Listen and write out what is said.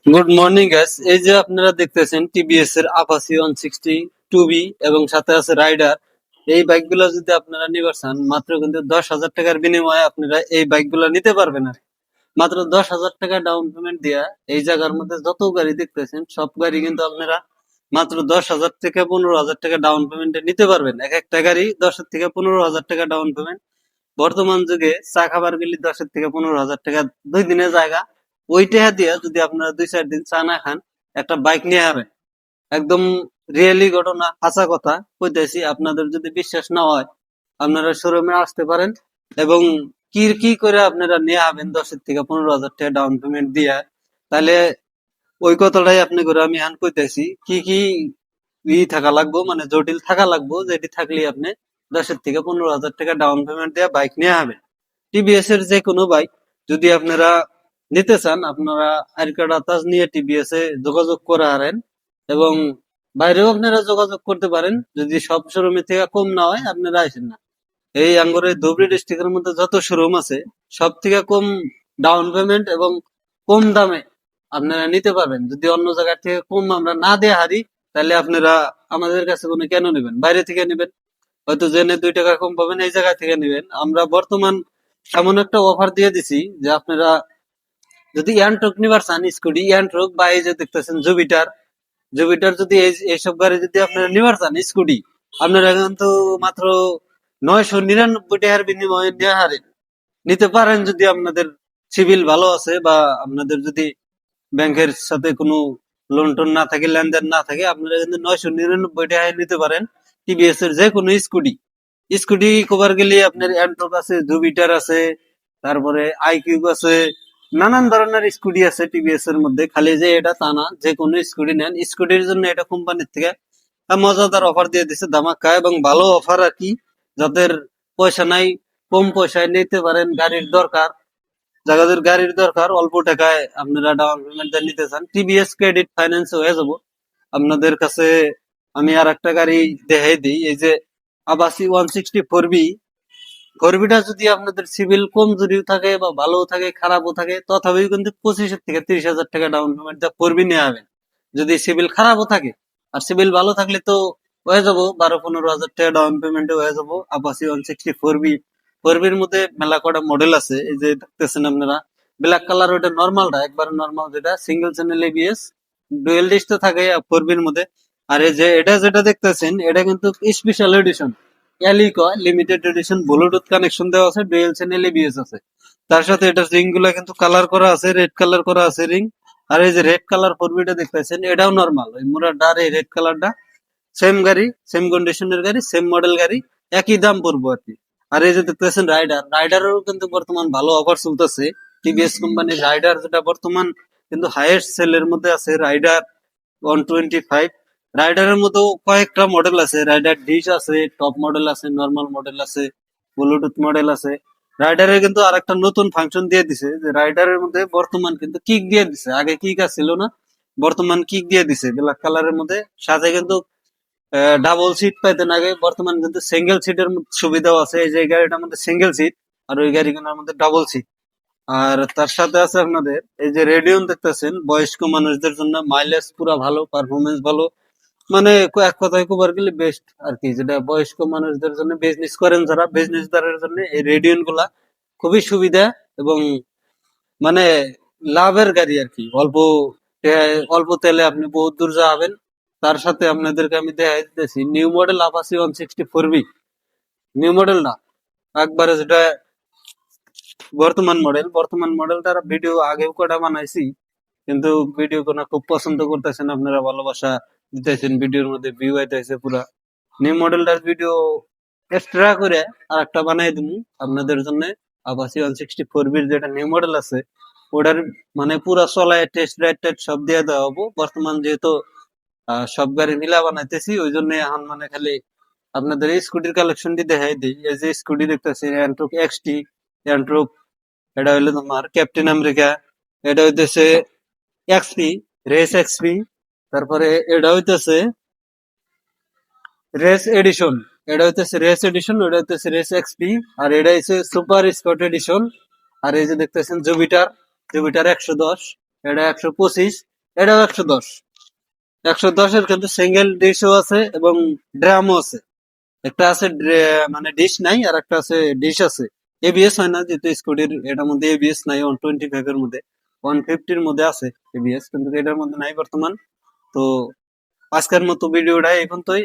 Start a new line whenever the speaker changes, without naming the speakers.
Good morning guys. এই যে আপনারা দেখতেছেন টিভিএস এর আপাচি 160 2B এবং সাথে আছে রাইডার। এই বাইকগুলো যদি আপনারা নিবার চান, মাত্র কিন্তু 10,000 টাকার বিনিময়ে আপনারা এই বাইকগুলো নিতে পারবেন। আর মাত্র 10,000 টাকা ডাউন পেমেন্ট দিয়া এই জায়গার মধ্যে যত গাড়ি দেখতেছেন সব গাড়ি কিন্তু আপনারা মাত্র 10,000 থেকে 15,000 টাকা ডাউন পেমেন্টে নিতে পারবেন। এক একটা গাড়ি 10 থেকে 15,000 টাকা ডাউন পেমেন্ট। বর্তমান যুগে চা খাবার গেলে 10 থেকে 15,000 টাকা 2 দিনের জায়গা। ওই টাকা দিয়ে যদি আপনারা 2-4 দিন চা না খান, একটা বাইক নিয়ে যাবেন। একদম রিয়েলি ঘটনা, হাসা কথা কইতেছি। আপনাদের যদি বিশ্বাস না হয়, আপনারা শোরুমে আসতে পারেন এবং কি কি করে আপনারা নিয়ে যাবেন 10 থেকে 15,000 টাকা ডাউন পেমেন্ট দিয়ে। তাহলে ওই কথাটাই আপনি করে আমি আন কইতেছি কি কি থাকা লাগবো, মানে জটিল থাকা লাগবো, যেটি থাকলে আপনি 10 থেকে 15,000 টাকা ডাউন পেমেন্ট দিয়ে বাইক নিয়ে যাবেন। টিভিএস এর যে কোনো বাইক যদি আপনারা নিতে চান, আপনারা আরকাডা তাজ নিয়ে টিভিএস এ যোগাযোগ করে হারেন এবং বাইরেও আপনারা যোগাযোগ করতে পারেন। যদি সব শোরুমে থেকে কম না হয়, আপনারা আসেন না। এই আঙ্গুরে ধুবড়ী ডিস্ট্রিক্টের মধ্যে যত শোরুম আছে, সব থেকে কম ডাউন পেমেন্ট এবং কম দামে আপনারা নিতে পারবেন। যদি অন্য জায়গা থেকে কম আমরা না দিয়ে হারি, তাহলে আপনারা আমাদের কাছে কোনো কেন নেবেন, বাইরে থেকে নেবেন। হয়তো জেনে 2 টাকা কম পাবেন, এই জায়গা থেকে নেবেন। আমরা বর্তমান এমন একটা অফার দিয়ে দিছি যে আপনারা যদি ইয়ান্ট্রক নিবার চান, স্কুটি ইয়ান্ট্রক বা এই যে দেখতেছেন জুপিটার, জুপিটার যদি এইসব গাড়ি যদি আপনারা নিবার চান স্কুটি, আপনারা কিন্তু মাত্র 999 টাকার বিনিময়ে নিয়ে হারেন নিতে পারেন। যদি আপনাদের সিভিল ভালো আছে বা আপনাদের যদি ব্যাংকের সাথে কোনো লোন টোন না থাকে, লেনদেন না থাকে, আপনারা কিন্তু 999 টাকায় নিতে পারেন টিভিএস এর যে কোনো স্কুটি। স্কুটি কভার গেলে আপনার অ্যান্ট্রক আছে, জুপিটার আছে, তারপরে আইকিউব আছে, নানান ধরনের স্কুটি আছে টিভিএস এর মধ্যে। খালি যে এটা তা না, যে কোনো স্কুটি নেন, স্কুটির জন্য এটা কোম্পানির থেকে মজাদার অফার দিয়ে দিছে, ধামাকা এবং ভালো অফার আর কি। যাদের পয়সা নাই, কম পয়সায় নিতে পারেন, গাড়ির দরকার, যাদের গাড়ির দরকার অল্প টাকায় আপনারা ডাউন পেমেন্ট নিতে চান, টিভিএস ক্রেডিট ফাইন্যান্স হয়ে যাব আপনাদের কাছে। আমি আর একটা গাড়ি দেখাই দিই, এই যে আবাসি 164B। ফোরবিটা যদি আপনাদের সিভিল কম যদি থাকে বা ভালো থাকে, খারাপও থাকে, তথাপিও কিন্তু 25 থেকে 30 হাজার টাকা ডাউন পেমেন্ট দিয়ে ফোরবি নিয়ে যাবেন। যদি সিভিল খারাপও থাকে, আর সিভিল ভালো থাকলে তো হয়ে যাবো 12-15 হাজার টাকা ডাউন পেমেন্টে হয়ে যাবো আপাসি 164B। ফোরবির মধ্যে মেলা কটা মডেল আছে, এই যে দেখতেছেন আপনারা। ব্ল্যাক কালার ওটা নর্মালটা, একবার নর্মাল, যেটা single channel ABS, dual disk তো থাকে ফোরবির মধ্যে। আর এই যে এটা যেটা দেখতেছেন, এটা কিন্তু special edition, limited edition, Bluetooth connection দেওয়া আছে, ডুয়েল চ্যানেল এবিএস আছে। তার সাথে এটা রিং গুলা কিন্তু কালার করা আছে, রেড কালার করা আছে রিং। আর এই যে রেড কালার ফোরবিটা দেখতেছেন, এটাও নর্মাল, ওই মুরাটা আর এই রেড কালারটা সেম গাড়ি, সেম কন্ডিশনের গাড়ি, সেম মডেল গাড়ি, একই দাম পড়বো আর কি। আর এই যে দেখতেছেন রাইডার, রাইডারেরও কিন্তু বর্তমান ভালো অফার চলতেছে। টিভিএস কোম্পানির রাইডার যেটা বর্তমান কিন্তু হাইয়েস্ট সেলের মধ্যে আছে, রাইডার 125। রাইডারের মধ্যেও কয়েকটা মডেল আছে, রাইডার ডিশ আছে, টপ মডেল আছে, নর্মাল মডেল আছে, ব্লুটুথ মডেল আছে। রাইডারের কিন্তু আর একটা নতুন ফাংশন দিয়ে দিছে, যে রাইডারের মধ্যে বর্তমান কিন্তু কিক দিয়ে দিছে, আগে কিক ছিল না, বর্তমান কিক দিয়ে দিছে ব্ল্যাক কালারের মধ্যে। সাথে কিন্তু ডাবল সিট পাইতেন আগে, বর্তমান কিন্তু সিঙ্গেল সিটের সুবিধাও আছে। এই যে এই গাড়িটার মধ্যে সিঙ্গেল সিট, আর ওই গাড়িগুলোর মধ্যে ডাবল সিট। আর তার সাথে আছে আপনাদের এই যে রেডিয়ন দেখতেছেন, বয়স্ক মানুষদের জন্য মাইলেজ পুরা ভালো, পারফরমেন্স ভালো, মানে এক কথায় কবার গেলে বেস্ট আর কি। যেটা বয়স্ক মানুষদের জন্য, বিজনেস করেন যারা, বিজনেসদারের জন্য এই রেডিয়ন গুলা খুবই সুবিধা এবং মানে লাভের গাড়ি আর কি। অল্প তেলে আপনি বহুত দূর যাবেন। তার সাথে আপনাদেরকে আমি দেখাই দিতেছি new model Apache 164B, new model না, একবারে যেটা বর্তমান মডেলটার ভিডিও আগেও কটা বানাইছি, কিন্তু ভিডিও কোনো খুব পছন্দ করতেছেন আপনারা, ভালোবাসা দিতেছেন, ভিডিওর মধ্যে ভিউ আইতেছে পুরা। নিউ মডেলটার ভিডিও এক্সট্রা করে আর একটা বানাই দিব আপনাদের জন্য। আপাসি 164B যেটা নিউ মডেল আছে, ওটার মানে পুরা চলায় টেস্ট রাইড টাইড সব দিয়ে দেওয়া হবো। বর্তমান যেহেতু সব গাড়ি মিলা বানাইতেছি, ওই জন্য এখন মানে খালি আপনাদের এই স্কুটির কালেকশনটি দেখাই দিই। এই যে স্কুটি দেখতেছি, অ্যান্ট্রোক এক্সটি, অ্যান্ট্রোক, এটা হইলো তোমার ক্যাপ্টেন আমেরিকা, এটা হইতেছে এক্সপি, রেস এক্সপি। তারপরে এটা হইতেছে রেস এডিশন, এটা হইতেছে রেস এডিশন, ওটা হইতেছে রেস এক্সপি। আর এটা হচ্ছে সুপার স্পট এডিশন। আর এই যে দেখতেছেন জুপিটার, জুপিটার 110, এটা 125। এটাও 110। 110-এর কিন্তু সিঙ্গেল ডিশও আছে এবং ড্রামও আছে। একটা আছে মানে ডিশ নাই, আর একটা আছে ডিশ আছে। এবিএস হয় না, যেহেতু স্কুটির এটার মধ্যে এবিএস নাই। 125 এর মধ্যে, 150-র মধ্যে আছে এবিএস, কিন্তু এটার মধ্যে নাই বর্তমান। তো আজকের মতো ভিডিওটা এই পর্যন্তই।